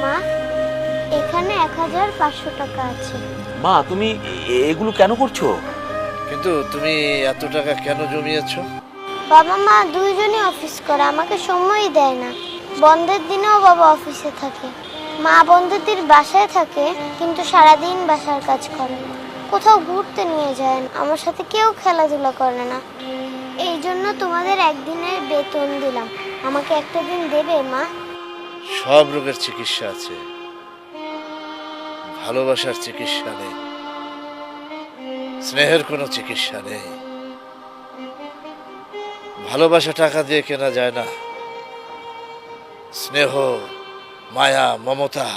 মা, এখানে 1500 টাকা আছে। মা তুমি এগুলো কেন করছো? কিন্তু তুমি এত টাকা কেন জমিয়েছো? বাবা মা দুইজনই অফিস করে, আমাকে সময়ই দেয় না। বন্ধের দিনেও বাবা অফিসে থাকে, মা বন্ধের দিন বাসায় থাকে, কিন্তু সারাদিন বাসার কাজ করে। কোথাও ঘুরতে নিয়ে যায় না, আমার সাথে কেউ খেলাধুলা করে না। এই জন্য তোমাদের একদিনের বেতন দিলাম, আমাকে একটা দিন দেবে মা? সব রোগের চিকিৎসা আছে, ভালোবাসার চিকিৎসা নেই, স্নেহের কোনো চিকিৎসা নেই। ভালোবাসা টাকা দিয়ে কেনা যায় না, স্নেহ, মায়া, মমতা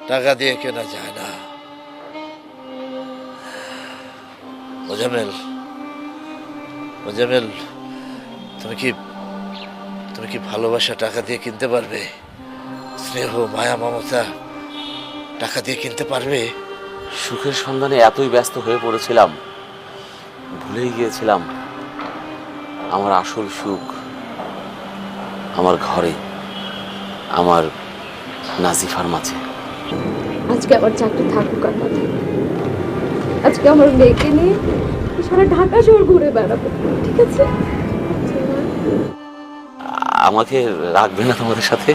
টাকা দিয়ে কেনা যায় না। মোজামেল, মোজামেল, তুমি কি ভালোবাসা টাকা দিয়ে কিনতে পারবে? স্নেহ, মায়া, মমতা টাকা দিয়ে কিনতে পারবে? সুখের সন্ধানে এতই ব্যস্ত হয়ে পড়েছিলাম, ভুলেই গিয়েছিলাম আমার আসল সুখ আমার ঘরে, আমার নাজিফার মাঝে। আজকে আমার চাকরি থাকুক আর না থাকুক, আজকে আমার মেয়েকে নিয়ে সারা ঢাকা শহর ঘুরে বেড়াবো, ঠিক আছে? আমাকে রাখবে না তোমাদের সাথে?